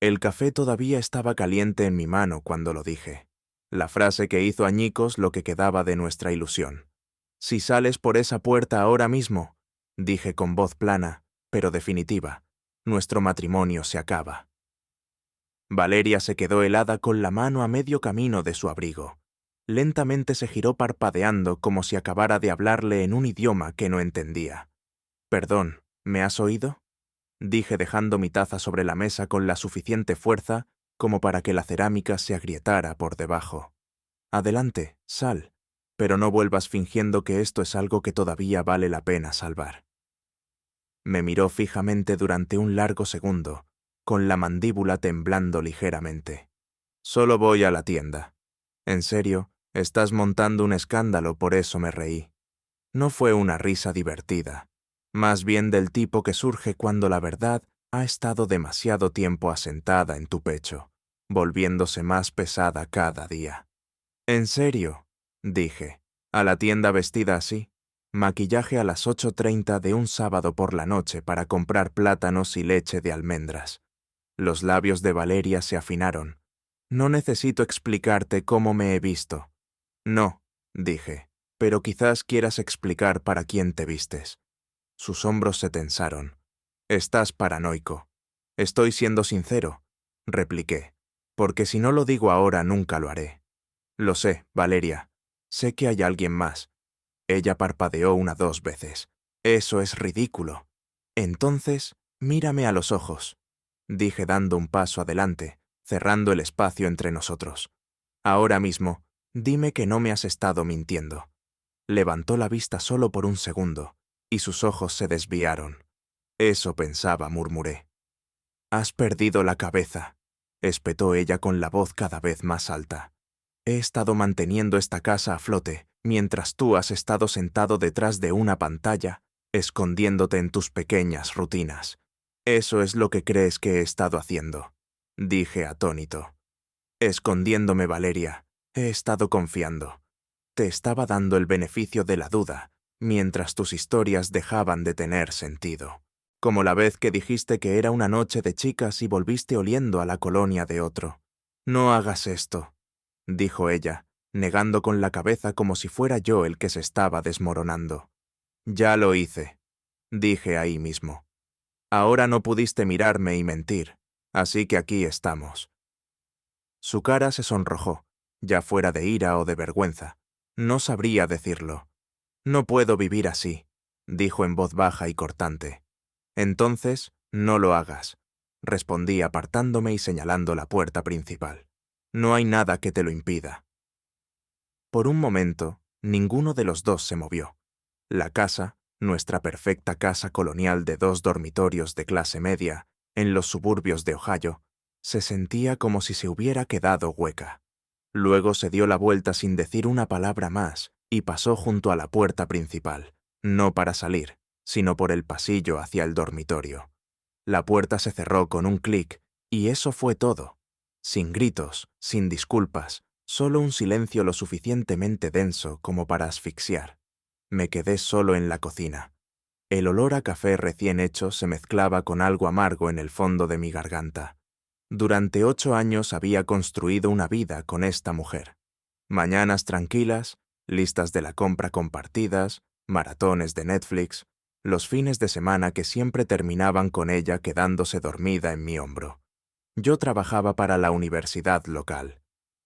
El café todavía estaba caliente en mi mano cuando lo dije. La frase que hizo añicos lo que quedaba de nuestra ilusión. «Si sales por esa puerta ahora mismo», dije con voz plana, pero definitiva, «nuestro matrimonio se acaba». Valeria se quedó helada con la mano a medio camino de su abrigo. Lentamente se giró parpadeando como si acabara de hablarle en un idioma que no entendía. «Perdón, ¿me has oído?», dije dejando mi taza sobre la mesa con la suficiente fuerza como para que la cerámica se agrietara por debajo. «Adelante, sal, pero no vuelvas fingiendo que esto es algo que todavía vale la pena salvar». Me miró fijamente durante un largo segundo, con la mandíbula temblando ligeramente. «Solo voy a la tienda». «En serio, estás montando un escándalo, por eso me reí». No fue una risa divertida, más bien del tipo que surge cuando la verdad ha estado demasiado tiempo asentada en tu pecho, volviéndose más pesada cada día. «¿En serio?», dije, «¿a la tienda vestida así? Maquillaje a las 8:30 de un sábado por la noche para comprar plátanos y leche de almendras». Los labios de Valeria se afinaron. «No necesito explicarte cómo me he visto». «No», dije, «pero quizás quieras explicar para quién te vistes». Sus hombros se tensaron. «Estás paranoico». «Estoy siendo sincero», repliqué, «porque si no lo digo ahora nunca lo haré». «Lo sé, Valeria. Sé que hay alguien más». Ella parpadeó 2 veces. «Eso es ridículo». «Entonces, mírame a los ojos», dije dando un paso adelante, cerrando el espacio entre nosotros. «Ahora mismo, dime que no me has estado mintiendo». Levantó la vista solo por un segundo, y sus ojos se desviaron. «Eso pensaba», murmuré. «Has perdido la cabeza», espetó ella con la voz cada vez más alta. «He estado manteniendo esta casa a flote, mientras tú has estado sentado detrás de una pantalla, escondiéndote en tus pequeñas rutinas. Eso es lo que crees que he estado haciendo», dije atónito. «Escondiéndome, Valeria. He estado confiando. Te estaba dando el beneficio de la duda, mientras tus historias dejaban de tener sentido. Como la vez que dijiste que era una noche de chicas y volviste oliendo a la colonia de otro. No hagas esto», dijo ella, negando con la cabeza como si fuera yo el que se estaba desmoronando. «Ya lo hice», dije ahí mismo. «Ahora no pudiste mirarme y mentir, así que aquí estamos». Su cara se sonrojó, ya fuera de ira o de vergüenza. No sabría decirlo. «No puedo vivir así», dijo en voz baja y cortante. «Entonces, no lo hagas», respondí apartándome y señalando la puerta principal. «No hay nada que te lo impida». Por un momento, ninguno de los dos se movió. La casa, nuestra perfecta casa colonial de 2 dormitorios de clase media, en los suburbios de Ohio, se sentía como si se hubiera quedado hueca. Luego se dio la vuelta sin decir una palabra más y pasó junto a la puerta principal, no para salir, sino por el pasillo hacia el dormitorio. La puerta se cerró con un clic y eso fue todo. Sin gritos, sin disculpas, solo un silencio lo suficientemente denso como para asfixiar. Me quedé solo en la cocina. El olor a café recién hecho se mezclaba con algo amargo en el fondo de mi garganta. Durante 8 años había construido una vida con esta mujer. Mañanas tranquilas, listas de la compra compartidas, maratones de Netflix, los fines de semana que siempre terminaban con ella quedándose dormida en mi hombro. Yo trabajaba para la universidad local.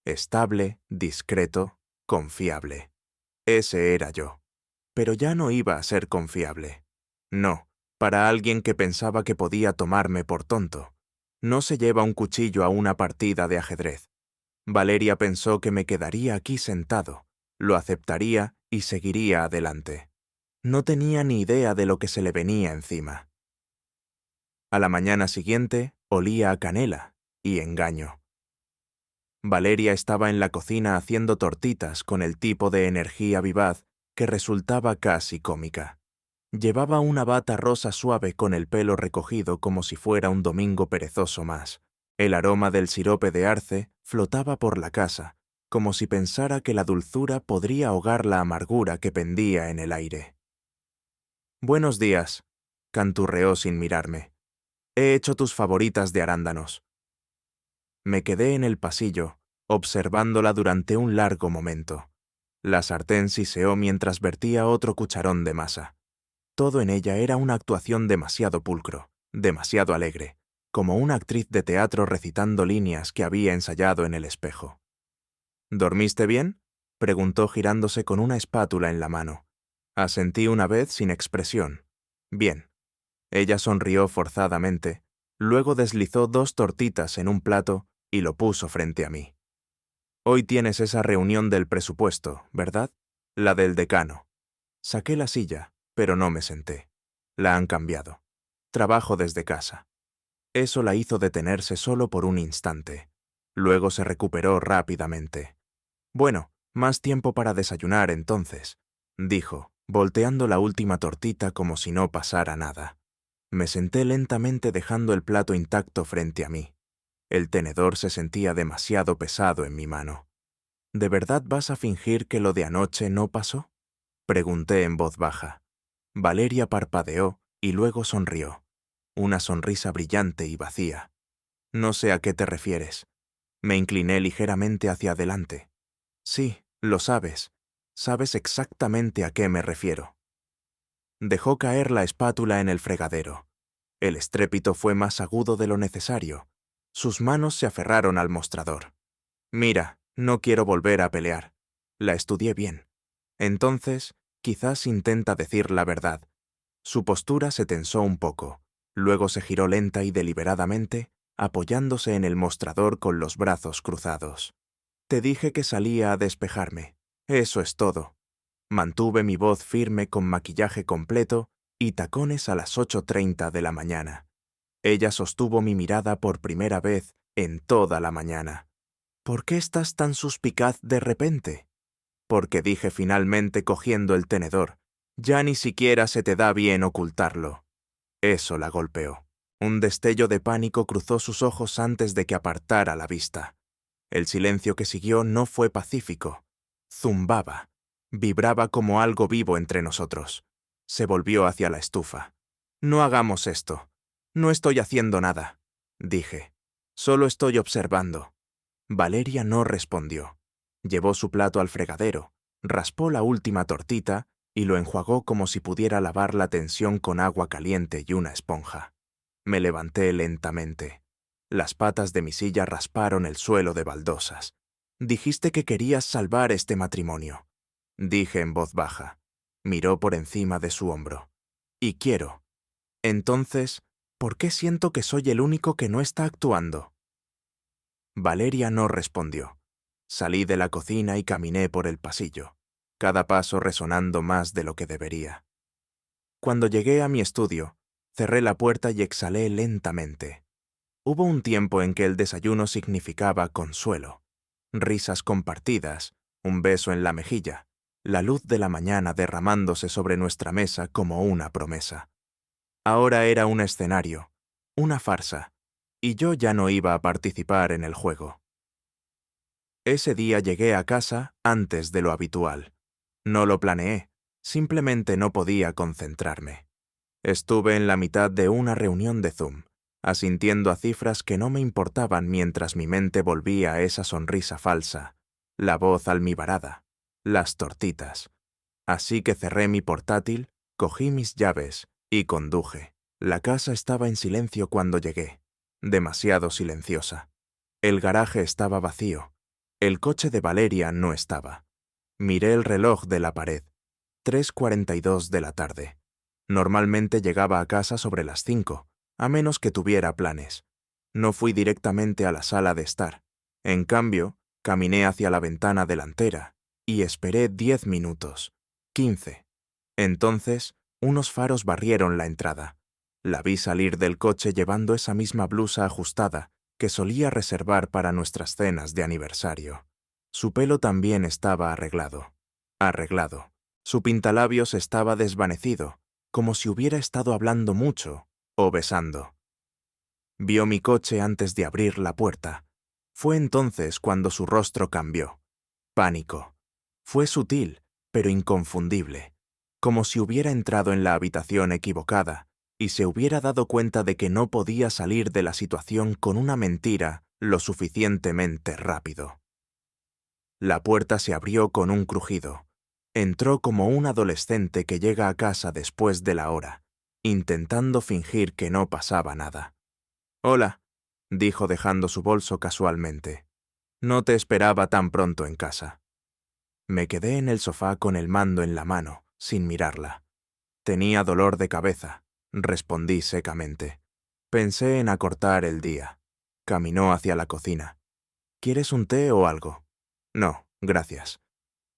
Estable, discreto, confiable. Ese era yo. Pero ya no iba a ser confiable. No, para alguien que pensaba que podía tomarme por tonto. No se lleva un cuchillo a una partida de ajedrez. Valeria pensó que me quedaría aquí sentado, lo aceptaría y seguiría adelante. No tenía ni idea de lo que se le venía encima. A la mañana siguiente olía a canela y engaño. Valeria estaba en la cocina haciendo tortitas con el tipo de energía vivaz que resultaba casi cómica. Llevaba una bata rosa suave con el pelo recogido como si fuera un domingo perezoso más. El aroma del sirope de arce flotaba por la casa, como si pensara que la dulzura podría ahogar la amargura que pendía en el aire. «Buenos días», canturreó sin mirarme. «He hecho tus favoritas de arándanos». Me quedé en el pasillo, observándola durante un largo momento. La sartén siseó mientras vertía otro cucharón de masa. Todo en ella era una actuación demasiado pulcro, demasiado alegre, como una actriz de teatro recitando líneas que había ensayado en el espejo. ¿Dormiste bien?, preguntó girándose con una espátula en la mano. Asentí una vez sin expresión. Bien. Ella sonrió forzadamente, luego deslizó 2 tortitas en un plato y lo puso frente a mí. Hoy tienes esa reunión del presupuesto, ¿verdad? La del decano. Saqué la silla, pero no me senté. La han cambiado. Trabajo desde casa. Eso la hizo detenerse solo por un instante. Luego se recuperó rápidamente. Bueno, más tiempo para desayunar entonces, dijo, volteando la última tortita como si no pasara nada. Me senté lentamente dejando el plato intacto frente a mí. El tenedor se sentía demasiado pesado en mi mano. ¿De verdad vas a fingir que lo de anoche no pasó?, pregunté en voz baja. Valeria parpadeó y luego sonrió. Una sonrisa brillante y vacía. No sé a qué te refieres. Me incliné ligeramente hacia adelante. Sí, lo sabes. Sabes exactamente a qué me refiero. Dejó caer la espátula en el fregadero. El estrépito fue más agudo de lo necesario. Sus manos se aferraron al mostrador. Mira, no quiero volver a pelear. La estudié bien. Entonces, quizás intenta decir la verdad. Su postura se tensó un poco. Luego se giró lenta y deliberadamente, apoyándose en el mostrador con los brazos cruzados. Te dije que salía a despejarme. Eso es todo. Mantuve mi voz firme con maquillaje completo y tacones a las 8:30 de la mañana. Ella sostuvo mi mirada por primera vez en toda la mañana. ¿Por qué estás tan suspicaz de repente? Porque dije finalmente cogiendo el tenedor. Ya ni siquiera se te da bien ocultarlo. Eso la golpeó. Un destello de pánico cruzó sus ojos antes de que apartara la vista. El silencio que siguió no fue pacífico. Zumbaba. Vibraba como algo vivo entre nosotros. Se volvió hacia la estufa. No hagamos esto. No estoy haciendo nada, dije. Solo estoy observando. Valeria no respondió. Llevó su plato al fregadero, raspó la última tortita y lo enjuagó como si pudiera lavar la tensión con agua caliente y una esponja. Me levanté lentamente. Las patas de mi silla rasparon el suelo de baldosas. Dijiste que querías salvar este matrimonio, dije en voz baja. Miró por encima de su hombro. Y quiero. Entonces, ¿por qué siento que soy el único que no está actuando? Valeria no respondió. Salí de la cocina y caminé por el pasillo, cada paso resonando más de lo que debería. Cuando llegué a mi estudio, cerré la puerta y exhalé lentamente. Hubo un tiempo en que el desayuno significaba consuelo, risas compartidas, un beso en la mejilla, la luz de la mañana derramándose sobre nuestra mesa como una promesa. Ahora era un escenario, una farsa, y yo ya no iba a participar en el juego. Ese día llegué a casa antes de lo habitual. No lo planeé, simplemente no podía concentrarme. Estuve en la mitad de una reunión de Zoom, asintiendo a cifras que no me importaban mientras mi mente volvía a esa sonrisa falsa, la voz almibarada, las tortitas. Así que cerré mi portátil, cogí mis llaves y conduje. La casa estaba en silencio cuando llegué, demasiado silenciosa. El garaje estaba vacío. El coche de Valeria no estaba. Miré el reloj de la pared. 3:42 de la tarde. Normalmente llegaba a casa sobre las 5, a menos que tuviera planes. No fui directamente a la sala de estar. En cambio, caminé hacia la ventana delantera y esperé 10 minutos, 15. Entonces, unos faros barrieron la entrada. La vi salir del coche llevando esa misma blusa ajustada que solía reservar para nuestras cenas de aniversario. Su pelo también estaba arreglado. Arreglado. Su pintalabios estaba desvanecido, como si hubiera estado hablando mucho o besando. Vio mi coche antes de abrir la puerta. Fue entonces cuando su rostro cambió. Pánico. Fue sutil, pero inconfundible, como si hubiera entrado en la habitación equivocada y se hubiera dado cuenta de que no podía salir de la situación con una mentira lo suficientemente rápido. La puerta se abrió con un crujido. Entró como un adolescente que llega a casa después de la hora, intentando fingir que no pasaba nada. «Hola», dijo dejando su bolso casualmente. «No te esperaba tan pronto en casa». Me quedé en el sofá con el mando en la mano, sin mirarla. «Tenía dolor de cabeza», respondí secamente. «Pensé en acortar el día». Caminó hacia la cocina. «¿Quieres un té o algo?» «No, gracias».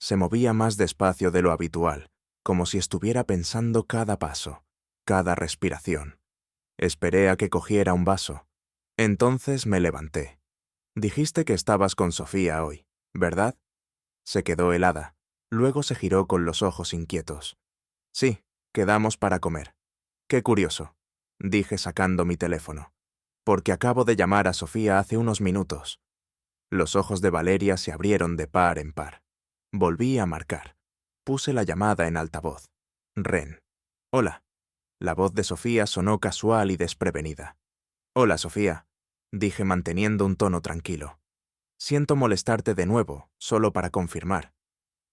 Se movía más despacio de lo habitual, como si estuviera pensando cada paso, cada respiración. Esperé a que cogiera un vaso. Entonces me levanté. «Dijiste que estabas con Sofía hoy, ¿verdad?» Se quedó helada. Luego se giró con los ojos inquietos. «Sí, quedamos para comer». «Qué curioso», dije sacando mi teléfono. «Porque acabo de llamar a Sofía hace unos minutos». Los ojos de Valeria se abrieron de par en par. Volví a marcar. Puse la llamada en altavoz. Ren. «Hola». La voz de Sofía sonó casual y desprevenida. «Hola, Sofía», dije manteniendo un tono tranquilo. «Siento molestarte de nuevo, solo para confirmar.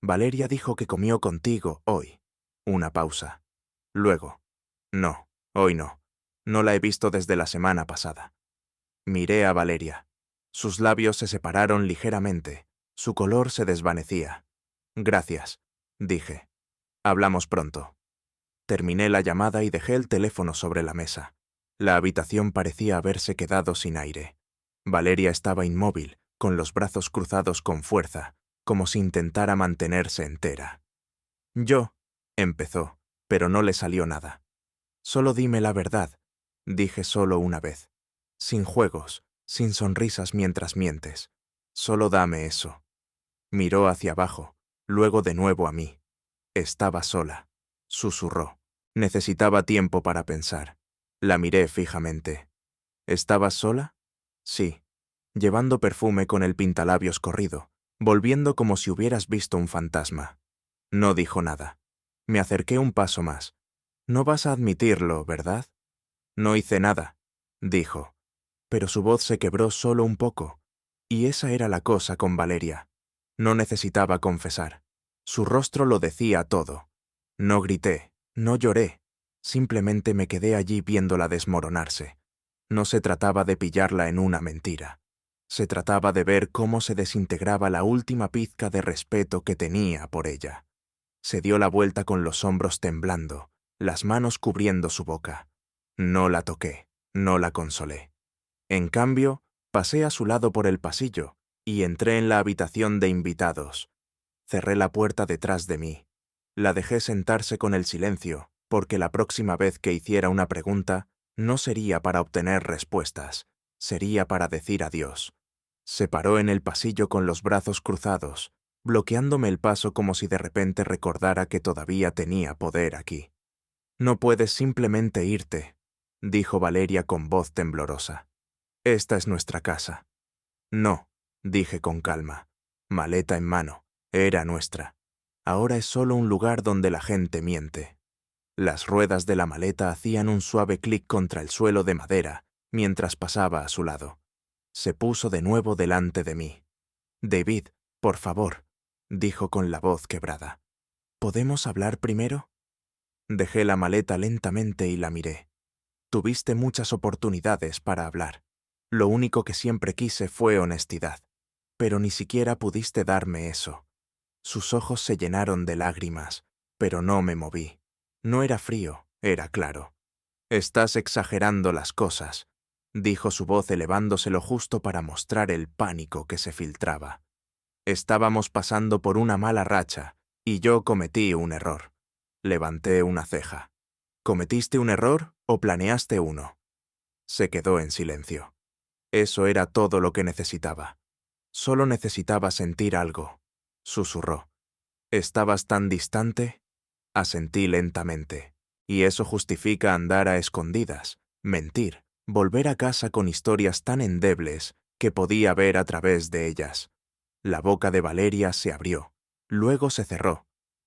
Valeria dijo que comió contigo hoy». Una pausa. Luego. «No, hoy no. No la he visto desde la semana pasada». Miré a Valeria. Sus labios se separaron ligeramente. Su color se desvanecía. «Gracias», dije. «Hablamos pronto». Terminé la llamada y dejé el teléfono sobre la mesa. La habitación parecía haberse quedado sin aire. Valeria estaba inmóvil, con los brazos cruzados con fuerza, como si intentara mantenerse entera. «Yo», empezó, pero no le salió nada. «Solo dime la verdad», dije solo una vez. «Sin juegos, sin sonrisas mientras mientes. Solo dame eso». Miró hacia abajo, luego de nuevo a mí. Estaba sola. Susurró. Necesitaba tiempo para pensar. La miré fijamente. «¿Estabas sola?» «Sí». Llevando perfume con el pintalabios corrido, volviendo como si hubieras visto un fantasma. No dijo nada. Me acerqué un paso más. «No vas a admitirlo, ¿verdad?» «No hice nada», dijo. Pero su voz se quebró solo un poco. Y esa era la cosa con Valeria. No necesitaba confesar. Su rostro lo decía todo. No grité, no lloré. Simplemente me quedé allí viéndola desmoronarse. No se trataba de pillarla en una mentira. Se trataba de ver cómo se desintegraba la última pizca de respeto que tenía por ella. Se dio la vuelta con los hombros temblando, las manos cubriendo su boca. No la toqué, no la consolé. En cambio, pasé a su lado por el pasillo y entré en la habitación de invitados. Cerré la puerta detrás de mí. La dejé sentarse con el silencio, porque la próxima vez que hiciera una pregunta, no sería para obtener respuestas, sería para decir adiós. Se paró en el pasillo con los brazos cruzados, bloqueándome el paso como si de repente recordara que todavía tenía poder aquí. «No puedes simplemente irte», dijo Valeria con voz temblorosa. «Esta es nuestra casa». «No», dije con calma. Maleta en mano. Era nuestra. Ahora es solo un lugar donde la gente miente. Las ruedas de la maleta hacían un suave clic contra el suelo de madera mientras pasaba a su lado. Se puso de nuevo delante de mí. «David, por favor», dijo con la voz quebrada. «¿Podemos hablar primero?» Dejé la maleta lentamente y la miré. «Tuviste muchas oportunidades para hablar. Lo único que siempre quise fue honestidad. Pero ni siquiera pudiste darme eso». Sus ojos se llenaron de lágrimas, pero no me moví. No era frío, era claro. «Estás exagerando las cosas», dijo su voz elevándose lo justo para mostrar el pánico que se filtraba. «Estábamos pasando por una mala racha, y yo cometí un error». Levanté una ceja. «¿Cometiste un error o planeaste uno?» Se quedó en silencio. Eso era todo lo que necesitaba. Solo necesitaba sentir algo. Susurró. «¿Estabas tan distante?» Asentí lentamente. Y eso justifica andar a escondidas, mentir, volver a casa con historias tan endebles que podía ver a través de ellas. La boca de Valeria se abrió, luego se cerró.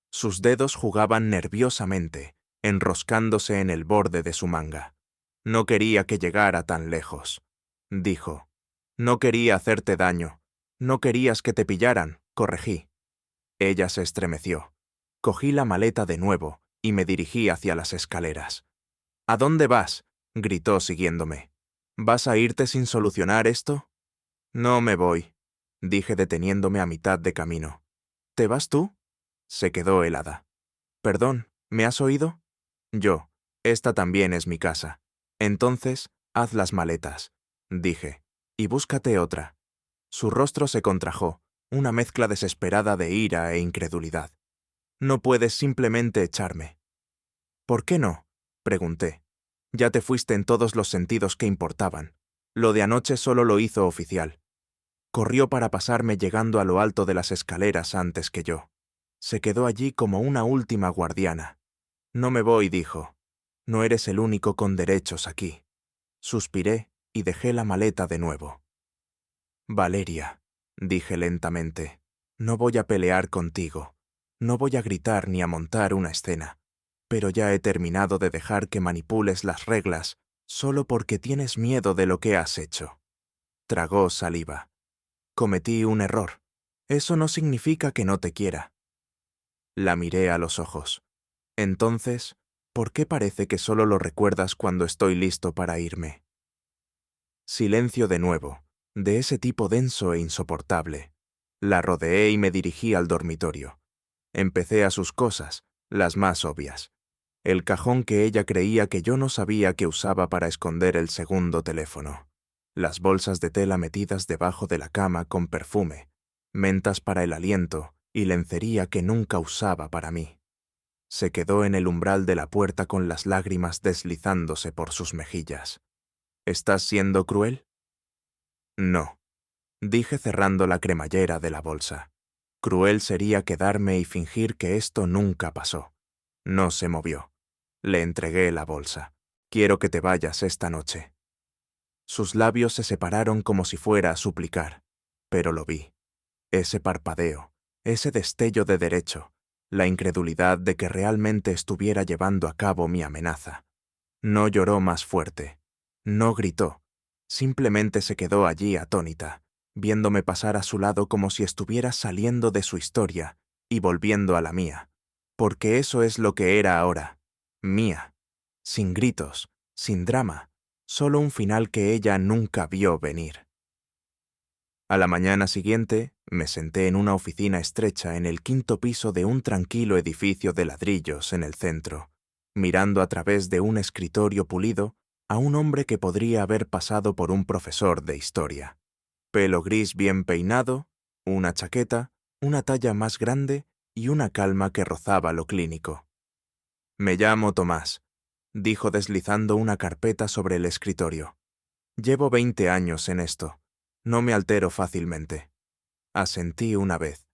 Sus dedos jugaban nerviosamente, enroscándose en el borde de su manga. «No quería que llegara tan lejos», dijo. No quería hacerte daño. No querías que te pillaran, corregí. Ella se estremeció. Cogí la maleta de nuevo y me dirigí hacia las escaleras. ¿A dónde vas?, gritó siguiéndome. ¿Vas a irte sin solucionar esto? No me voy, dije deteniéndome a mitad de camino. ¿Te vas tú? Se quedó helada. Perdón, ¿me has oído? Yo. Esta también es mi casa. Entonces, haz las maletas, dije, y búscate otra. Su rostro se contrajo, una mezcla desesperada de ira e incredulidad. No puedes simplemente echarme. ¿Por qué no?, pregunté. Ya te fuiste en todos los sentidos que importaban. Lo de anoche solo lo hizo oficial. Corrió para pasarme llegando a lo alto de las escaleras antes que yo. Se quedó allí como una última guardiana. No me voy, dijo. No eres el único con derechos aquí. Suspiré y dejé la maleta de nuevo. Valeria, dije lentamente, no voy a pelear contigo. No voy a gritar ni a montar una escena. Pero ya he terminado de dejar que manipules las reglas solo porque tienes miedo de lo que has hecho. Tragó saliva. Cometí un error. Eso no significa que no te quiera. La miré a los ojos. Entonces, ¿por qué parece que solo lo recuerdas cuando estoy listo para irme? Silencio de nuevo, de ese tipo denso e insoportable. La rodeé y me dirigí al dormitorio. Empecé a sus cosas, las más obvias. El cajón que ella creía que yo no sabía que usaba para esconder el segundo teléfono. Las bolsas de tela metidas debajo de la cama con perfume, mentas para el aliento y lencería que nunca usaba para mí. Se quedó en el umbral de la puerta con las lágrimas deslizándose por sus mejillas. ¿Estás siendo cruel? No, dije cerrando la cremallera de la bolsa. Cruel sería quedarme y fingir que esto nunca pasó. No se movió. Le entregué la bolsa. Quiero que te vayas esta noche. Sus labios se separaron como si fuera a suplicar, pero lo vi. Ese parpadeo, ese destello de derecho, la incredulidad de que realmente estuviera llevando a cabo mi amenaza. No lloró más fuerte, no gritó, simplemente se quedó allí atónita, viéndome pasar a su lado como si estuviera saliendo de su historia y volviendo a la mía, porque eso es lo que era ahora, mía, sin gritos, sin drama, solo un final que ella nunca vio venir. A la mañana siguiente, me senté en una oficina estrecha en el quinto piso de un tranquilo edificio de ladrillos en el centro, mirando a través de un escritorio pulido a un hombre que podría haber pasado por un profesor de historia. Pelo gris bien peinado, una chaqueta, una talla más grande y una calma que rozaba lo clínico. Me llamo Tomás, dijo deslizando una carpeta sobre el escritorio. Llevo 20 años en esto. No me altero fácilmente. Asentí una vez.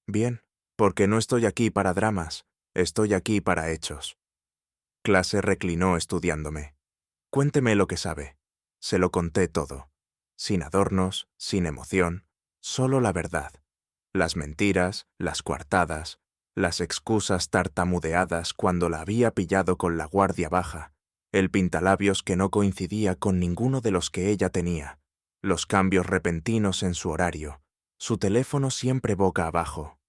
Bien, porque no estoy aquí para dramas, estoy aquí para hechos. Clase reclinó estudiándome. Cuénteme lo que sabe. Se lo conté todo. Sin adornos, sin emoción, solo la verdad. Las mentiras, las coartadas, las excusas tartamudeadas cuando la había pillado con la guardia baja, el pintalabios que no coincidía con ninguno de los que ella tenía, los cambios repentinos en su horario, su teléfono siempre boca abajo.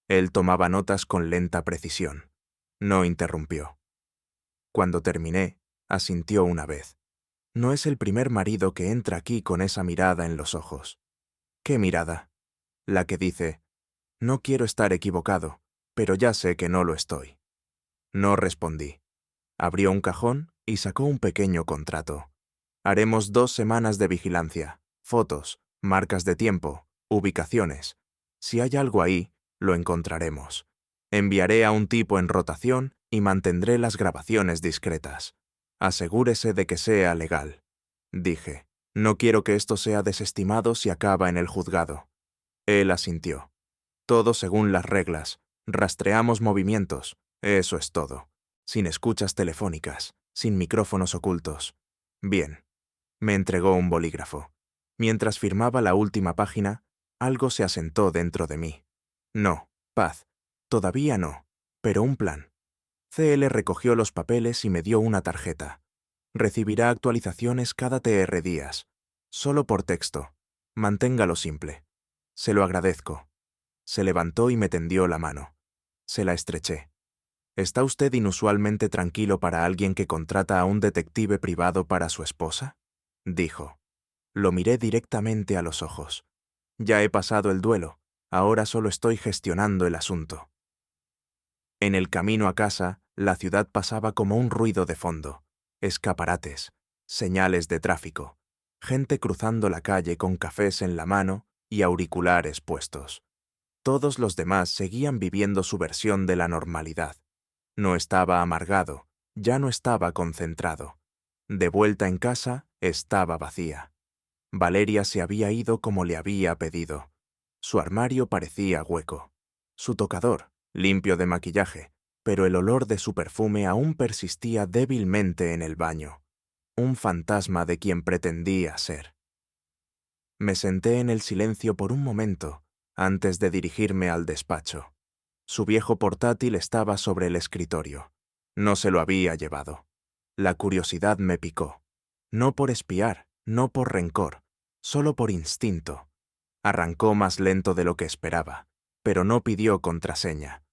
Él tomaba notas con lenta precisión. No interrumpió. Cuando terminé, asintió una vez. No es el primer marido que entra aquí con esa mirada en los ojos. ¿Qué mirada? La que dice, no quiero estar equivocado, pero ya sé que no lo estoy. No respondí. Abrió un cajón y sacó un pequeño contrato. Haremos 2 semanas de vigilancia, fotos, marcas de tiempo, ubicaciones. Si hay algo ahí, lo encontraremos. Enviaré a un tipo en rotación y mantendré las grabaciones discretas. Asegúrese de que sea legal. Dije, no quiero que esto sea desestimado si acaba en el juzgado. Él asintió. Todo según las reglas. Rastreamos movimientos. Eso es todo. Sin escuchas telefónicas, sin micrófonos ocultos. Bien. Me entregó un bolígrafo. Mientras firmaba la última página, algo se asentó dentro de mí. No, paz. Todavía no. Pero un plan. CL recogió los papeles y me dio una tarjeta. Recibirá actualizaciones cada TR días. Solo por texto. Manténgalo simple. Se lo agradezco. Se levantó y me tendió la mano. Se la estreché. ¿Está usted inusualmente tranquilo para alguien que contrata a un detective privado para su esposa? Dijo. Lo miré directamente a los ojos. Ya he pasado el duelo. Ahora solo estoy gestionando el asunto. En el camino a casa, la ciudad pasaba como un ruido de fondo. Escaparates, señales de tráfico, gente cruzando la calle con cafés en la mano y auriculares puestos. Todos los demás seguían viviendo su versión de la normalidad. No estaba amargado, ya no estaba concentrado. De vuelta en casa, estaba vacía. Valeria se había ido como le había pedido. Su armario parecía hueco. Su tocador, limpio de maquillaje, pero el olor de su perfume aún persistía débilmente en el baño. Un fantasma de quien pretendía ser. Me senté en el silencio por un momento, antes de dirigirme al despacho. Su viejo portátil estaba sobre el escritorio. No se lo había llevado. La curiosidad me picó. No por espiar, no por rencor, solo por instinto. Arrancó más lento de lo que esperaba, pero no pidió contraseña.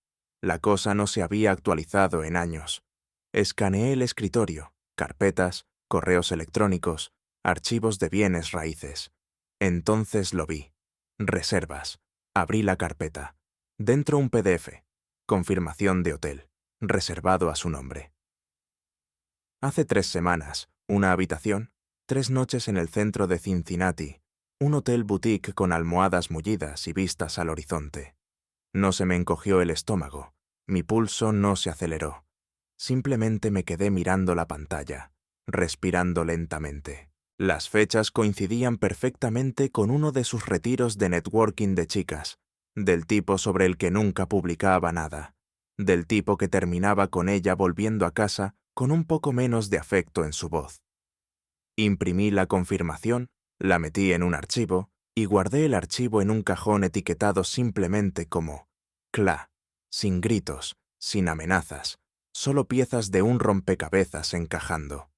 La cosa no se había actualizado en años. Escaneé el escritorio, carpetas, correos electrónicos, archivos de bienes raíces. Entonces lo vi. Reservas. Abrí la carpeta. Dentro un PDF. Confirmación de hotel. Reservado a su nombre. Hace 3 semanas, una habitación, 3 noches en el centro de Cincinnati, un hotel boutique con almohadas mullidas y vistas al horizonte. No se me encogió el estómago, mi pulso no se aceleró. Simplemente me quedé mirando la pantalla, respirando lentamente. Las fechas coincidían perfectamente con uno de sus retiros de networking de chicas, del tipo sobre el que nunca publicaba nada, del tipo que terminaba con ella volviendo a casa con un poco menos de afecto en su voz. Imprimí la confirmación, la metí en un archivo y guardé el archivo en un cajón etiquetado simplemente como CLA, sin gritos, sin amenazas, solo piezas de un rompecabezas encajando.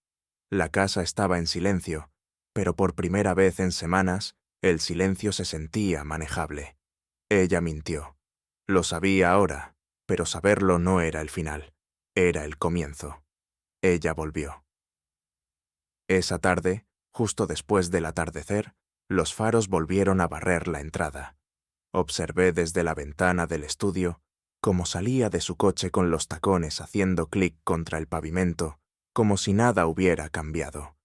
La casa estaba en silencio, pero por primera vez en semanas, el silencio se sentía manejable. Ella mintió. Lo sabía ahora, pero saberlo no era el final, era el comienzo. Ella volvió. Esa tarde, justo después del atardecer, los faros volvieron a barrer la entrada. Observé desde la ventana del estudio cómo salía de su coche con los tacones haciendo clic contra el pavimento, como si nada hubiera cambiado.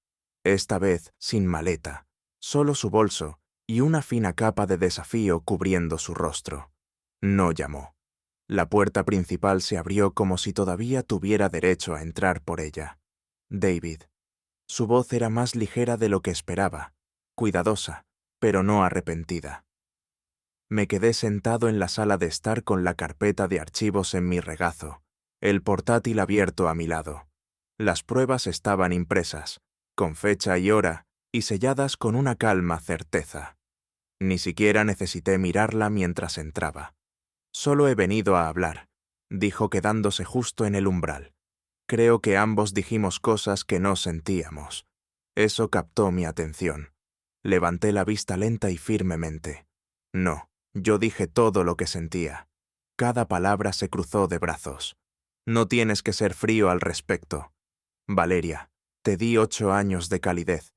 Esta vez sin maleta, solo su bolso y una fina capa de desafío cubriendo su rostro. No llamó. La puerta principal se abrió como si todavía tuviera derecho a entrar por ella. David. Su voz era más ligera de lo que esperaba, cuidadosa, pero no arrepentida. Me quedé sentado en la sala de estar con la carpeta de archivos en mi regazo, el portátil abierto a mi lado. Las pruebas estaban impresas, con fecha y hora, y selladas con una calma certeza. Ni siquiera necesité mirarla mientras entraba. Solo he venido a hablar, dijo quedándose justo en el umbral. Creo que ambos dijimos cosas que no sentíamos. Eso captó mi atención. Levanté la vista lenta y firmemente. No, yo dije todo lo que sentía. Cada palabra se cruzó de brazos. No tienes que ser frío al respecto. Valeria, te di 8 años de calidez.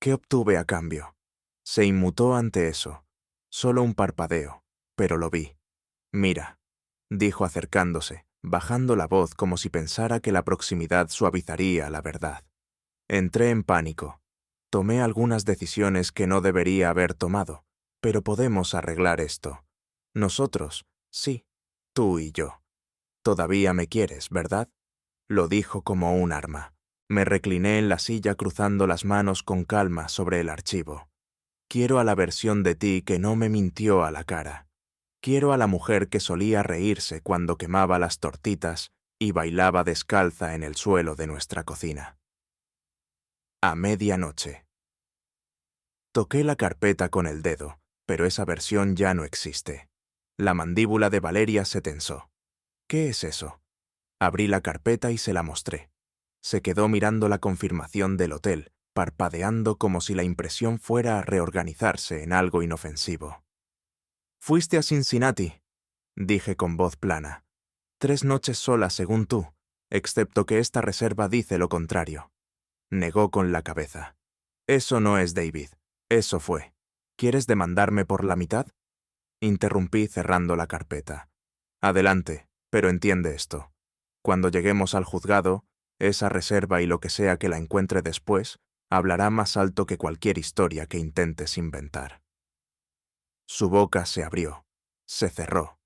¿Qué obtuve a cambio? Se inmutó ante eso. Solo un parpadeo, pero lo vi. Mira, dijo acercándose, bajando la voz como si pensara que la proximidad suavizaría la verdad. Entré en pánico. Tomé algunas decisiones que no debería haber tomado, pero podemos arreglar esto. Nosotros, sí, tú y yo. Todavía me quieres, ¿verdad? Lo dijo como un arma. Me recliné en la silla cruzando las manos con calma sobre el archivo. Quiero a la versión de ti que no me mintió a la cara. Quiero a la mujer que solía reírse cuando quemaba las tortitas y bailaba descalza en el suelo de nuestra cocina. A medianoche. Toqué la carpeta con el dedo, pero esa versión ya no existe. La mandíbula de Valeria se tensó. ¿Qué es eso? Abrí la carpeta y se la mostré. Se quedó mirando la confirmación del hotel, parpadeando como si la impresión fuera a reorganizarse en algo inofensivo. «Fuiste a Cincinnati», dije con voz plana. «3 noches sola, según tú, excepto que esta reserva dice lo contrario». Negó con la cabeza. «Eso no es, David. Eso fue. ¿Quieres demandarme por la mitad?». Interrumpí cerrando la carpeta. «Adelante, pero entiende esto. Cuando lleguemos al juzgado, esa reserva y lo que sea que la encuentre después, hablará más alto que cualquier historia que intentes inventar». Su boca se abrió. Se cerró.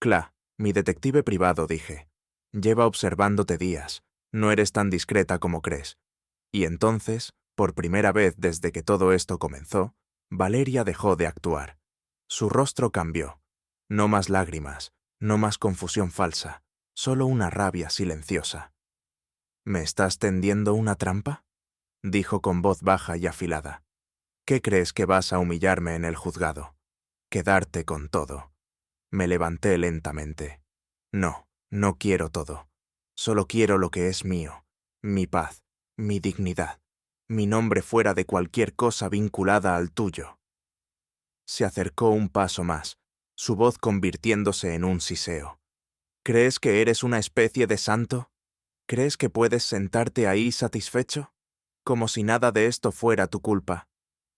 «Cla, mi detective privado», dije. «Lleva observándote días. No eres tan discreta como crees». Y entonces, por primera vez desde que todo esto comenzó, Valeria dejó de actuar. Su rostro cambió. No más lágrimas, no más confusión falsa, solo una rabia silenciosa. «¿Me estás tendiendo una trampa?», dijo con voz baja y afilada. «¿Qué crees que vas a humillarme en el juzgado? Quedarte con todo». Me levanté lentamente. «No, no quiero todo. Solo quiero lo que es mío, mi paz, mi dignidad, mi nombre fuera de cualquier cosa vinculada al tuyo». Se acercó un paso más, su voz convirtiéndose en un siseo. «¿Crees que eres una especie de santo? ¿Crees que puedes sentarte ahí satisfecho? Como si nada de esto fuera tu culpa».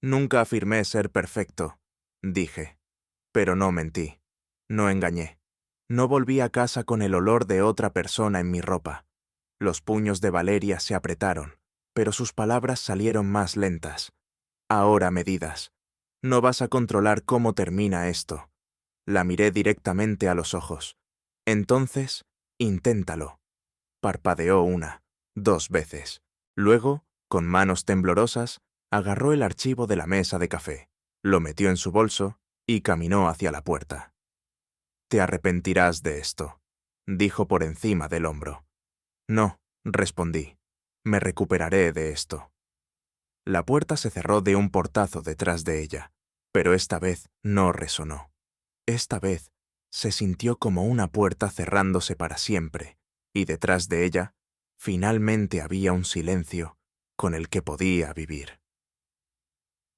«Nunca afirmé ser perfecto», dije. Pero no mentí. No engañé. No volví a casa con el olor de otra persona en mi ropa. Los puños de Valeria se apretaron, pero sus palabras salieron más lentas. «Ahora medidas. No vas a controlar cómo termina esto». La miré directamente a los ojos. «Entonces, inténtalo». Parpadeó 1, 2 veces. Luego, con manos temblorosas, agarró el archivo de la mesa de café, lo metió en su bolso y caminó hacia la puerta. «Te arrepentirás de esto», dijo por encima del hombro. «No», respondí. «Me recuperaré de esto». La puerta se cerró de un portazo detrás de ella, pero esta vez no resonó. Esta vez se sintió como una puerta cerrándose para siempre, y detrás de ella, finalmente había un silencio con el que podía vivir.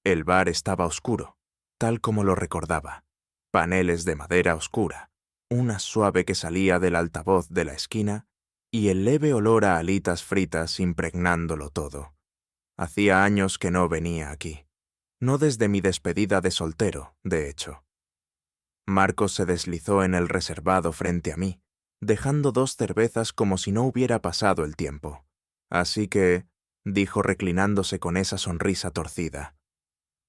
El bar estaba oscuro, tal como lo recordaba. Paneles de madera oscura, una suave que salía del altavoz de la esquina y el leve olor a alitas fritas impregnándolo todo. Hacía años que no venía aquí. No desde mi despedida de soltero, de hecho. Marcos se deslizó en el reservado frente a mí, dejando 2 cervezas como si no hubiera pasado el tiempo. «Así que», dijo reclinándose con esa sonrisa torcida,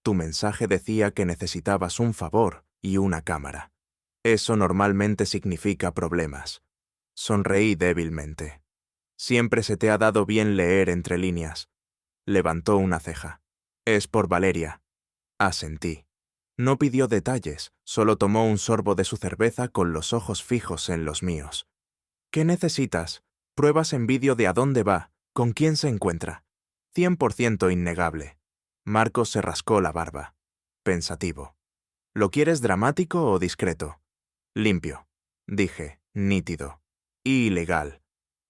«tu mensaje decía que necesitabas un favor y una cámara. Eso normalmente significa problemas». Sonreí débilmente. «Siempre se te ha dado bien leer entre líneas». Levantó una ceja. «Es por Valeria». Asentí. No pidió detalles, solo tomó un sorbo de su cerveza con los ojos fijos en los míos. «¿Qué necesitas? Pruebas en vídeo de a dónde va, con quién se encuentra». 100% innegable. Marcos se rascó la barba. Pensativo. «¿Lo quieres dramático o discreto?» «Limpio», dije, nítido. «Y ilegal.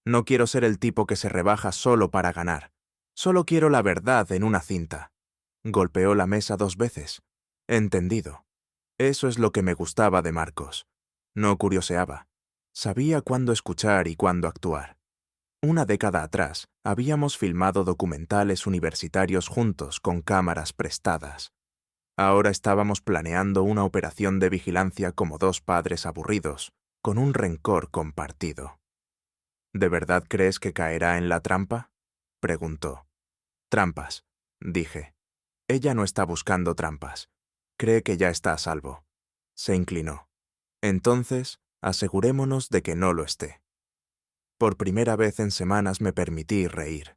No quiero ser el tipo que se rebaja solo para ganar. Solo quiero la verdad en una cinta». Golpeó la mesa 2 veces. «Entendido». Eso es lo que me gustaba de Marcos. No curioseaba. Sabía cuándo escuchar y cuándo actuar. Una década atrás, habíamos filmado documentales universitarios juntos con cámaras prestadas. Ahora estábamos planeando una operación de vigilancia como 2 padres aburridos, con un rencor compartido. «¿De verdad crees que caerá en la trampa?», preguntó. «Trampas», dije. «Ella no está buscando trampas. Cree que ya está a salvo». Se inclinó. «Entonces, asegurémonos de que no lo esté». Por primera vez en semanas me permití reír.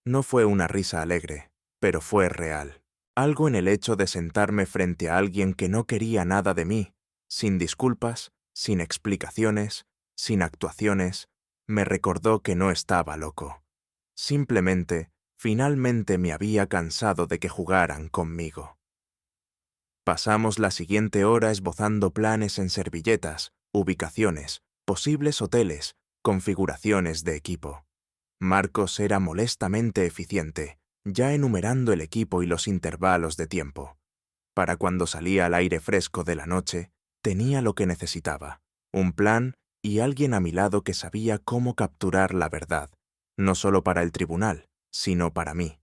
No fue una risa alegre, pero fue real. Algo en el hecho de sentarme frente a alguien que no quería nada de mí, sin disculpas, sin explicaciones, sin actuaciones, me recordó que no estaba loco. Simplemente, finalmente me había cansado de que jugaran conmigo. Pasamos la siguiente hora esbozando planes en servilletas, ubicaciones, posibles hoteles, configuraciones de equipo. Marcos era molestamente eficiente, ya enumerando el equipo y los intervalos de tiempo. Para cuando salía al aire fresco de la noche, tenía lo que necesitaba, un plan y alguien a mi lado que sabía cómo capturar la verdad, no solo para el tribunal, sino para mí.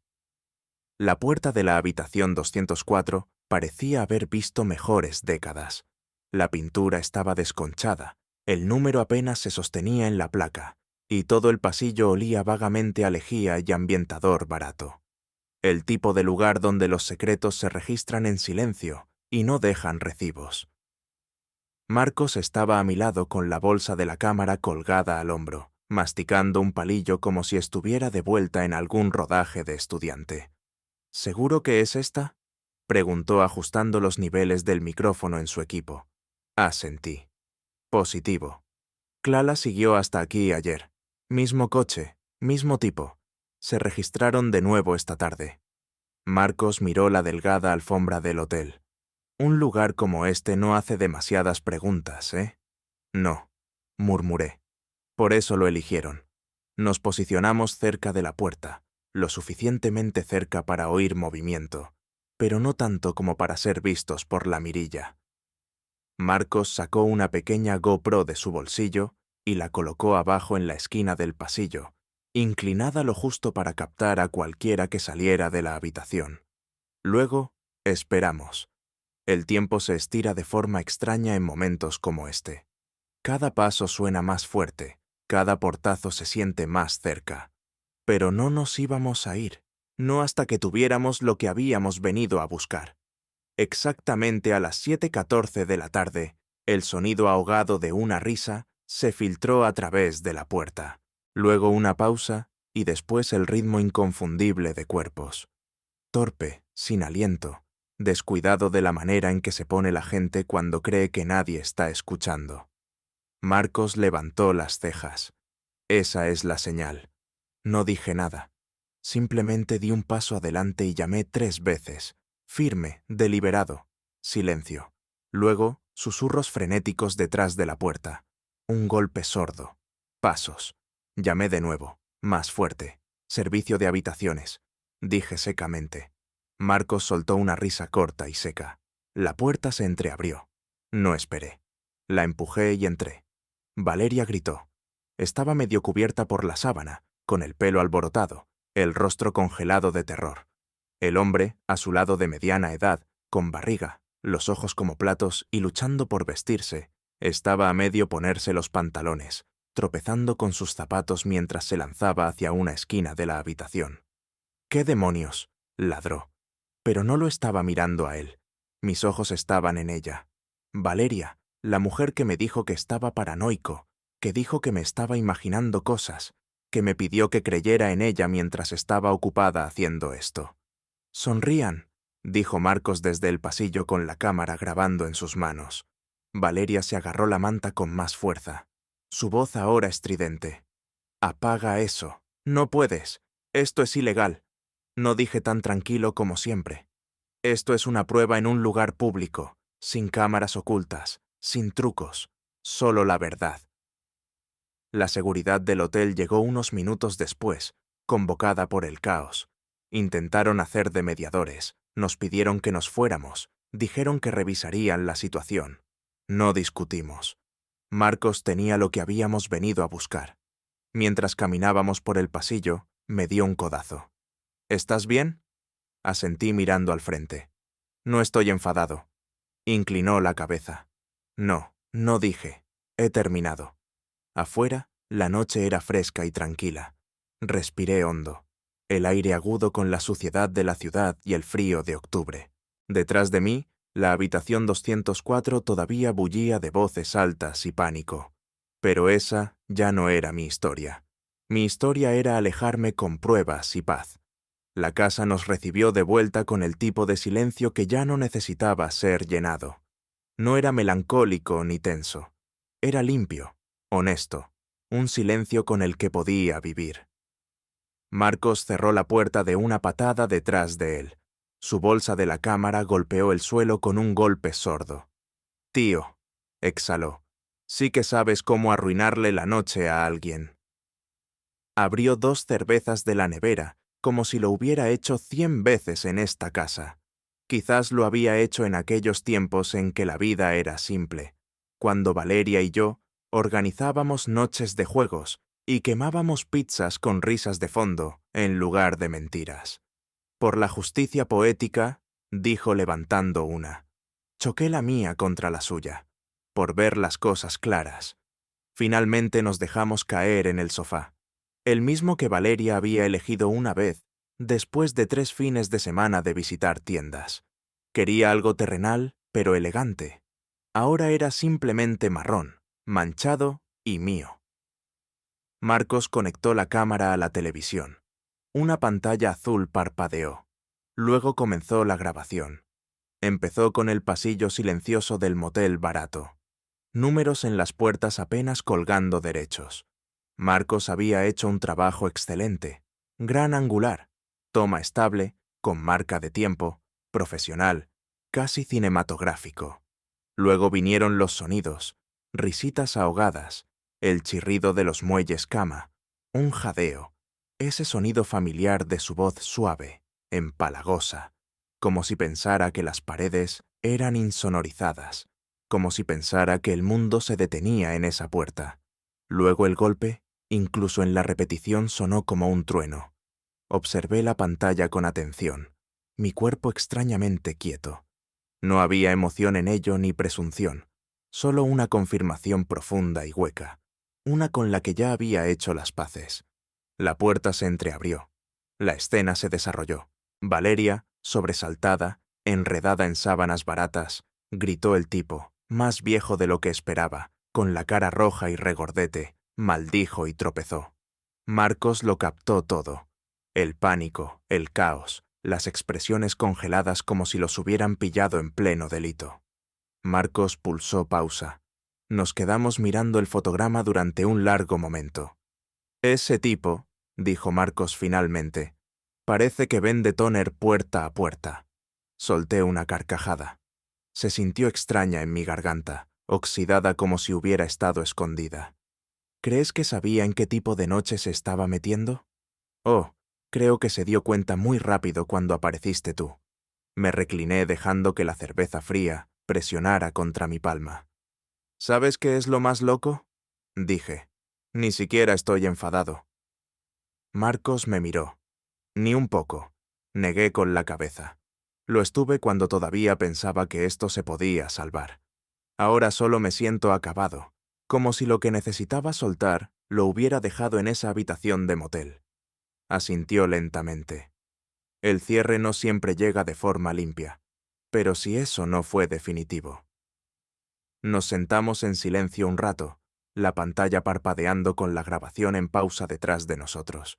La puerta de la habitación 204 parecía haber visto mejores décadas. La pintura estaba desconchada, el número apenas se sostenía en la placa, y todo el pasillo olía vagamente a lejía y ambientador barato. El tipo de lugar donde los secretos se registran en silencio y no dejan recibos. Marcos estaba a mi lado con la bolsa de la cámara colgada al hombro, masticando un palillo como si estuviera de vuelta en algún rodaje de estudiante. ¿Seguro que es esta?, preguntó ajustando los niveles del micrófono en su equipo. Asentí. Positivo. Clala siguió hasta aquí ayer. Mismo coche, mismo tipo. Se registraron de nuevo esta tarde. Marcos miró la delgada alfombra del hotel. Un lugar como este no hace demasiadas preguntas, ¿eh? No, murmuré. Por eso lo eligieron. Nos posicionamos cerca de la puerta, lo suficientemente cerca para oír movimiento, pero no tanto como para ser vistos por la mirilla. Marcos sacó una pequeña GoPro de su bolsillo y la colocó abajo en la esquina del pasillo, inclinada lo justo para captar a cualquiera que saliera de la habitación. Luego, esperamos. El tiempo se estira de forma extraña en momentos como este. Cada paso suena más fuerte, cada portazo se siente más cerca. Pero no nos íbamos a ir, no hasta que tuviéramos lo que habíamos venido a buscar. Exactamente a las 7:14 de la tarde, el sonido ahogado de una risa se filtró a través de la puerta. Luego una pausa y después el ritmo inconfundible de cuerpos. Torpe, sin aliento, descuidado de la manera en que se pone la gente cuando cree que nadie está escuchando. Marcos levantó las cejas. Esa es la señal. No dije nada. Simplemente di un paso adelante y llamé 3 veces. Firme, deliberado. Silencio. Luego, susurros frenéticos detrás de la puerta. Un golpe sordo. Pasos. Llamé de nuevo. Más fuerte. Servicio de habitaciones. Dije secamente. Marcos soltó una risa corta y seca. La puerta se entreabrió. No esperé. La empujé y entré. Valeria gritó. Estaba medio cubierta por la sábana, con el pelo alborotado, el rostro congelado de terror. El hombre, a su lado de mediana edad, con barriga, los ojos como platos y luchando por vestirse, estaba a medio ponerse los pantalones, tropezando con sus zapatos mientras se lanzaba hacia una esquina de la habitación. «¿Qué demonios?», ladró. Pero no lo estaba mirando a él. Mis ojos estaban en ella. Valeria, la mujer que me dijo que estaba paranoico, que dijo que me estaba imaginando cosas, que me pidió que creyera en ella mientras estaba ocupada haciendo esto. «Sonrían», dijo Marcos desde el pasillo con la cámara grabando en sus manos. Valeria se agarró la manta con más fuerza. Su voz ahora estridente. «Apaga eso. No puedes. Esto es ilegal». No dije tan tranquilo como siempre. «Esto es una prueba en un lugar público, sin cámaras ocultas, sin trucos, solo la verdad». La seguridad del hotel llegó unos minutos después, convocada por el caos. Intentaron hacer de mediadores, nos pidieron que nos fuéramos, dijeron que revisarían la situación. No discutimos. Marcos tenía lo que habíamos venido a buscar. Mientras caminábamos por el pasillo, me dio un codazo. «¿Estás bien?», asentí mirando al frente. «No estoy enfadado». Inclinó la cabeza. «No, no dije. He terminado». Afuera, la noche era fresca y tranquila. Respiré hondo. El aire agudo con la suciedad de la ciudad y el frío de octubre. Detrás de mí, la habitación 204 todavía bullía de voces altas y pánico. Pero esa ya no era mi historia. Mi historia era alejarme con pruebas y paz. La casa nos recibió de vuelta con el tipo de silencio que ya no necesitaba ser llenado. No era melancólico ni tenso. Era limpio, honesto, un silencio con el que podía vivir. Marcos cerró la puerta de una patada detrás de él. Su bolsa de la cámara golpeó el suelo con un golpe sordo. «Tío», exhaló, «sí que sabes cómo arruinarle la noche a alguien». Abrió 2 cervezas de la nevera como si lo hubiera hecho 100 veces en esta casa. Quizás lo había hecho en aquellos tiempos en que la vida era simple, cuando Valeria y yo organizábamos noches de juegos y quemábamos pizzas con risas de fondo en lugar de mentiras. Por la justicia poética, dijo levantando una, choqué la mía contra la suya, por ver las cosas claras. Finalmente nos dejamos caer en el sofá, el mismo que Valeria había elegido una vez, después de 3 fines de semana de visitar tiendas. Quería algo terrenal, pero elegante. Ahora era simplemente marrón, manchado y mío. Marcos conectó la cámara a la televisión. Una pantalla azul parpadeó. Luego comenzó la grabación. Empezó con el pasillo silencioso del motel barato. Números en las puertas apenas colgando derechos. Marcos había hecho un trabajo excelente, gran angular, toma estable, con marca de tiempo, profesional, casi cinematográfico. Luego vinieron los sonidos, risitas ahogadas, el chirrido de los muelles cama, un jadeo, ese sonido familiar de su voz suave, empalagosa, como si pensara que las paredes eran insonorizadas, como si pensara que el mundo se detenía en esa puerta. Luego el golpe, incluso en la repetición, sonó como un trueno. Observé la pantalla con atención, mi cuerpo extrañamente quieto. No había emoción en ello ni presunción, solo una confirmación profunda y hueca, una con la que ya había hecho las paces. La puerta se entreabrió. La escena se desarrolló. Valeria, sobresaltada, enredada en sábanas baratas, gritó el tipo, más viejo de lo que esperaba, con la cara roja y regordete, maldijo y tropezó. Marcos lo captó todo. El pánico, el caos, las expresiones congeladas como si los hubieran pillado en pleno delito. Marcos pulsó pausa. Nos quedamos mirando el fotograma durante un largo momento. Ese tipo, dijo Marcos finalmente, parece que vende tóner puerta a puerta. Solté una carcajada. Se sintió extraña en mi garganta, oxidada como si hubiera estado escondida. ¿Crees que sabía en qué tipo de noche se estaba metiendo? Oh, creo que se dio cuenta muy rápido cuando apareciste tú. Me recliné dejando que la cerveza fría presionara contra mi palma. ¿Sabes qué es lo más loco? Dije. Ni siquiera estoy enfadado. Marcos me miró. Ni un poco. Negué con la cabeza. Lo estuve cuando todavía pensaba que esto se podía salvar. Ahora solo me siento acabado, como si lo que necesitaba soltar lo hubiera dejado en esa habitación de motel. Asintió lentamente. El cierre no siempre llega de forma limpia, pero si eso no fue definitivo. Nos sentamos en silencio un rato, la pantalla parpadeando con la grabación en pausa detrás de nosotros.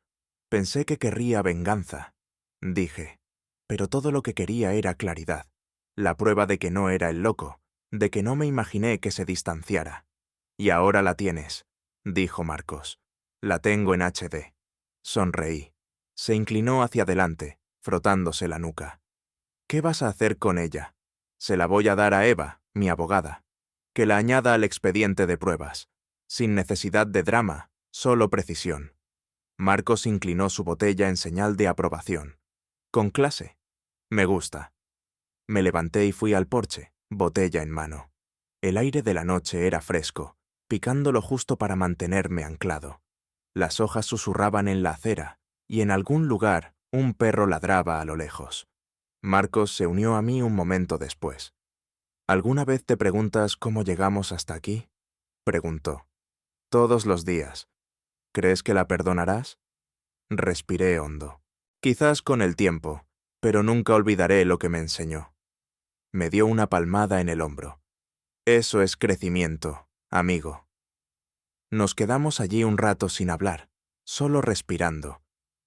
Pensé que querría venganza, dije, pero todo lo que quería era claridad, la prueba de que no era el loco, de que no me imaginé que se distanciara. Y ahora la tienes, dijo Marcos. La tengo en HD. Sonreí. Se inclinó hacia adelante, frotándose la nuca. ¿Qué vas a hacer con ella? Se la voy a dar a Eva, mi abogada. Que la añada al expediente de pruebas. Sin necesidad de drama, solo precisión. Marcos inclinó su botella en señal de aprobación. Con clase. Me gusta. Me levanté y fui al porche, botella en mano. El aire de la noche era fresco, picando lo justo para mantenerme anclado. Las hojas susurraban en la acera, y en algún lugar un perro ladraba a lo lejos. Marcos se unió a mí un momento después. ¿Alguna vez te preguntas cómo llegamos hasta aquí? Preguntó. Todos los días. ¿Crees que la perdonarás? Respiré hondo. Quizás con el tiempo, pero nunca olvidaré lo que me enseñó. Me dio una palmada en el hombro. Eso es crecimiento, amigo. Nos quedamos allí un rato sin hablar, solo respirando,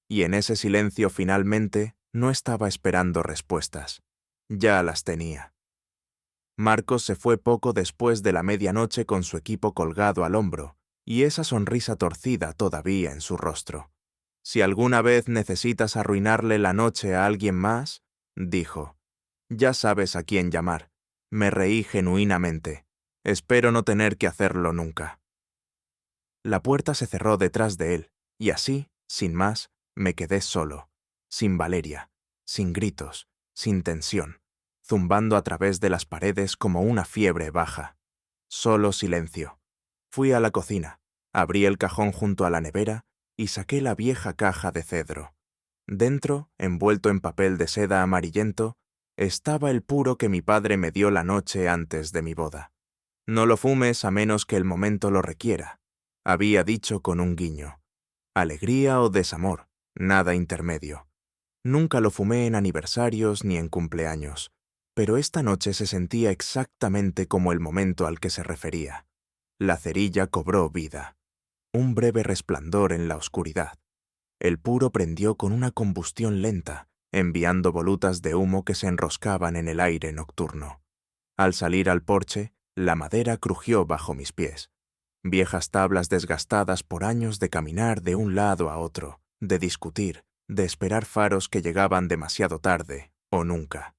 y en ese silencio finalmente no estaba esperando respuestas. Ya las tenía. Marcos se fue poco después de la medianoche con su equipo colgado al hombro y esa sonrisa torcida todavía en su rostro. Si alguna vez necesitas arruinarle la noche a alguien más, dijo, ya sabes a quién llamar. Me reí genuinamente. Espero no tener que hacerlo nunca. La puerta se cerró detrás de él, y así, sin más, me quedé solo, sin Valeria, sin gritos, sin tensión, zumbando a través de las paredes como una fiebre baja. Solo silencio. Fui a la cocina, abrí el cajón junto a la nevera y saqué la vieja caja de cedro. Dentro, envuelto en papel de seda amarillento, estaba el puro que mi padre me dio la noche antes de mi boda. No lo fumes a menos que el momento lo requiera, había dicho con un guiño. Alegría o desamor, nada intermedio. Nunca lo fumé en aniversarios ni en cumpleaños, pero esta noche se sentía exactamente como el momento al que se refería. La cerilla cobró vida. Un breve resplandor en la oscuridad. El puro prendió con una combustión lenta, enviando volutas de humo que se enroscaban en el aire nocturno. Al salir al porche, la madera crujió bajo mis pies. Viejas tablas desgastadas por años de caminar de un lado a otro, de discutir, de esperar faros que llegaban demasiado tarde o nunca.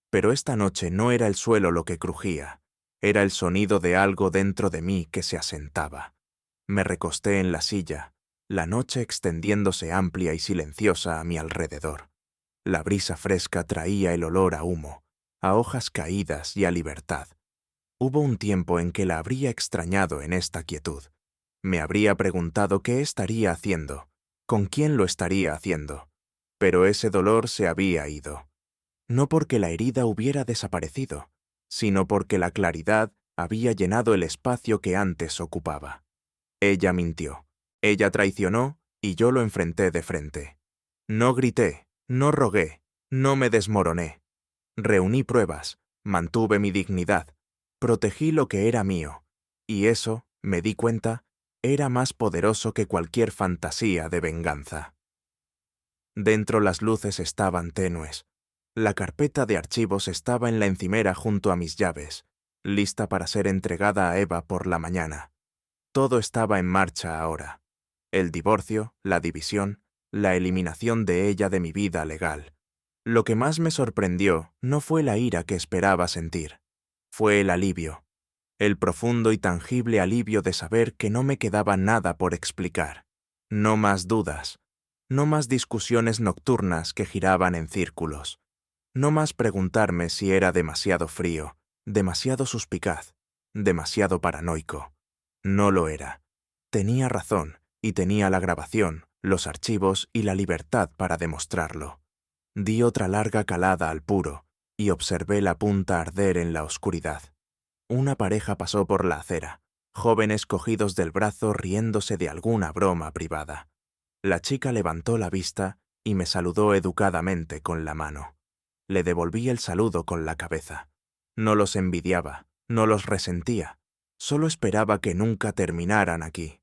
Pero esta noche no era el suelo lo que crujía, era el sonido de algo dentro de mí que se asentaba. Me recosté en la silla, la noche extendiéndose amplia y silenciosa a mi alrededor. La brisa fresca traía el olor a humo, a hojas caídas y a libertad. Hubo un tiempo en que la habría extrañado en esta quietud. Me habría preguntado qué estaría haciendo, con quién lo estaría haciendo. Pero ese dolor se había ido. No porque la herida hubiera desaparecido, sino porque la claridad había llenado el espacio que antes ocupaba. Ella mintió, ella traicionó y yo lo enfrenté de frente. No grité, no rogué, no me desmoroné. Reuní pruebas, mantuve mi dignidad, protegí lo que era mío, y eso, me di cuenta, era más poderoso que cualquier fantasía de venganza. Dentro las luces estaban tenues. La carpeta de archivos estaba en la encimera junto a mis llaves, lista para ser entregada a Eva por la mañana. Todo estaba en marcha ahora. El divorcio, la división, la eliminación de ella de mi vida legal. Lo que más me sorprendió no fue la ira que esperaba sentir, fue el alivio, el profundo y tangible alivio de saber que no me quedaba nada por explicar. No más dudas, no más discusiones nocturnas que giraban en círculos, no más preguntarme si era demasiado frío, demasiado suspicaz, demasiado paranoico. No lo era. Tenía razón y tenía la grabación, los archivos y la libertad para demostrarlo. Di otra larga calada al puro y observé la punta arder en la oscuridad. Una pareja pasó por la acera, jóvenes cogidos del brazo riéndose de alguna broma privada. La chica levantó la vista y me saludó educadamente con la mano. Le devolví el saludo con la cabeza. No los envidiaba, no los resentía, solo esperaba que nunca terminaran aquí,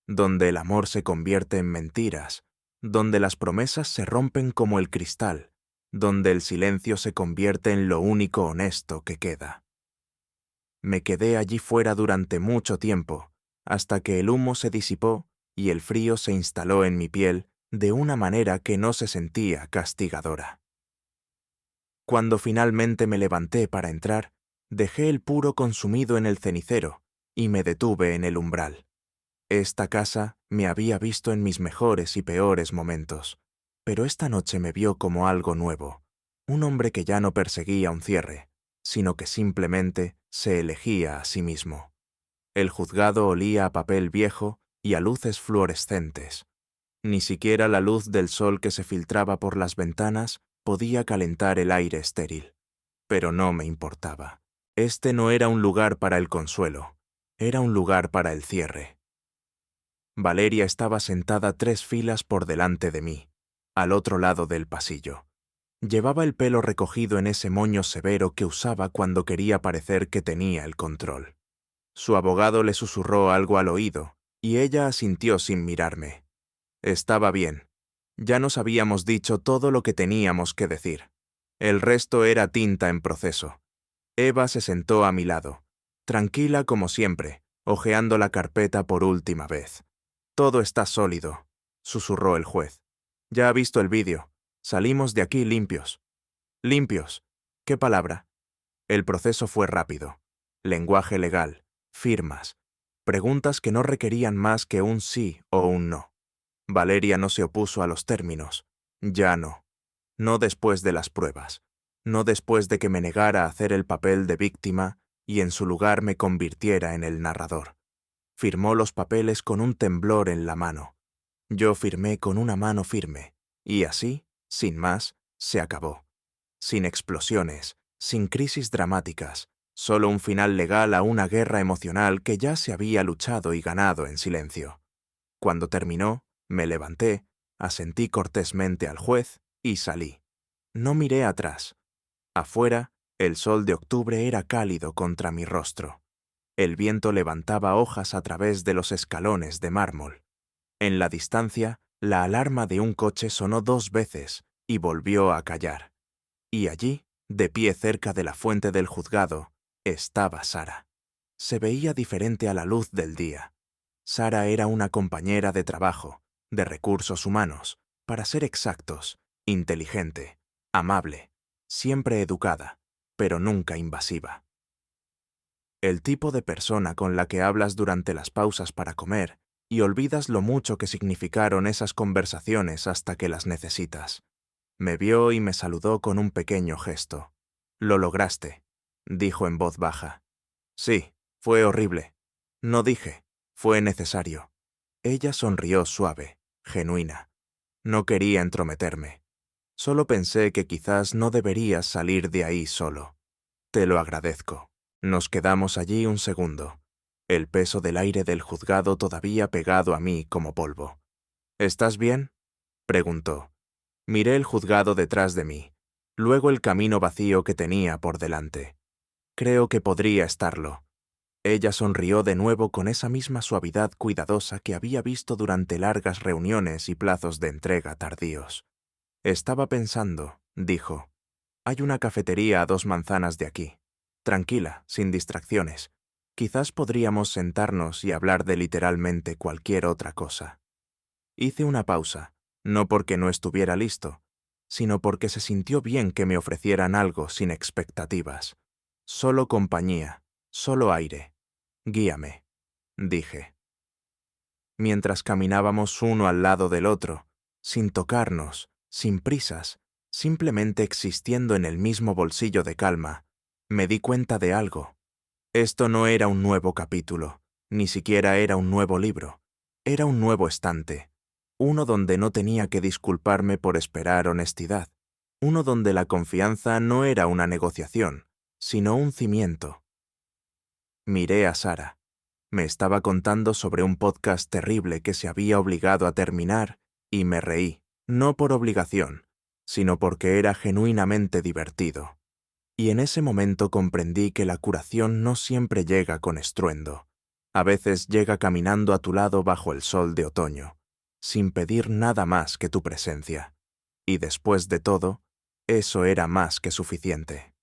donde el amor se convierte en mentiras, donde las promesas se rompen como el cristal, donde el silencio se convierte en lo único honesto que queda. Me quedé allí fuera durante mucho tiempo, hasta que el humo se disipó y el frío se instaló en mi piel de una manera que no se sentía castigadora. Cuando finalmente me levanté para entrar, dejé el puro consumido en el cenicero y me detuve en el umbral. Esta casa me había visto en mis mejores y peores momentos, pero esta noche me vio como algo nuevo, un hombre que ya no perseguía un cierre, sino que simplemente se elegía a sí mismo. El juzgado olía a papel viejo y a luces fluorescentes. Ni siquiera la luz del sol que se filtraba por las ventanas podía calentar el aire estéril. Pero no me importaba. Este no era un lugar para el consuelo, era un lugar para el cierre. Valeria estaba sentada 3 filas por delante de mí, al otro lado del pasillo. Llevaba el pelo recogido en ese moño severo que usaba cuando quería parecer que tenía el control. Su abogado le susurró algo al oído, y ella asintió sin mirarme. Estaba bien. Ya nos habíamos dicho todo lo que teníamos que decir. El resto era tinta en proceso. Eva se sentó a mi lado, tranquila como siempre, hojeando la carpeta por última vez. Todo está sólido, susurró el juez. Ya ha visto el vídeo. Salimos de aquí limpios. Limpios. ¿Qué palabra? El proceso fue rápido. Lenguaje legal, firmas, preguntas que no requerían más que un sí o un no. Valeria no se opuso a los términos. Ya no. No después de las pruebas, no después de que me negara a hacer el papel de víctima y en su lugar me convirtiera en el narrador. Firmó los papeles con un temblor en la mano. Yo firmé con una mano firme, y así, sin más, se acabó. Sin explosiones, sin crisis dramáticas, solo un final legal a una guerra emocional que ya se había luchado y ganado en silencio. Cuando terminó, me levanté, asentí cortésmente al juez y salí. No miré atrás. Afuera, el sol de octubre era cálido contra mi rostro. El viento levantaba hojas a través de los escalones de mármol. En la distancia, la alarma de un coche sonó 2 veces y volvió a callar. Y allí, de pie cerca de la fuente del juzgado, estaba Sara. Se veía diferente a la luz del día. Sara era una compañera de trabajo, de recursos humanos, para ser exactos, inteligente, amable, siempre educada, pero nunca invasiva. El tipo de persona con la que hablas durante las pausas para comer y olvidas lo mucho que significaron esas conversaciones hasta que las necesitas. Me vio y me saludó con un pequeño gesto. «Lo lograste», dijo en voz baja. «Sí, fue horrible». No dije, «Fue necesario». Ella sonrió suave, genuina. No quería entrometerme. Solo pensé que quizás no deberías salir de ahí solo. «Te lo agradezco». Nos quedamos allí un segundo, el peso del aire del juzgado todavía pegado a mí como polvo. «¿Estás bien?», preguntó. Miré el juzgado detrás de mí, luego el camino vacío que tenía por delante. «Creo que podría estarlo». Ella sonrió de nuevo con esa misma suavidad cuidadosa que había visto durante largas reuniones y plazos de entrega tardíos. «Estaba pensando», dijo. «Hay una cafetería a 2 manzanas de aquí. Tranquila, sin distracciones. Quizás podríamos sentarnos y hablar de literalmente cualquier otra cosa». Hice una pausa, no porque no estuviera listo, sino porque se sintió bien que me ofrecieran algo sin expectativas. Solo compañía, solo aire. «Guíame», dije. Mientras caminábamos uno al lado del otro, sin tocarnos, sin prisas, simplemente existiendo en el mismo bolsillo de calma, me di cuenta de algo. Esto no era un nuevo capítulo, ni siquiera era un nuevo libro. Era un nuevo estante, uno donde no tenía que disculparme por esperar honestidad, uno donde la confianza no era una negociación, sino un cimiento. Miré a Sara. Me estaba contando sobre un podcast terrible que se había obligado a terminar y me reí, no por obligación, sino porque era genuinamente divertido. Y en ese momento comprendí que la curación no siempre llega con estruendo. A veces llega caminando a tu lado bajo el sol de otoño, sin pedir nada más que tu presencia. Y después de todo, eso era más que suficiente.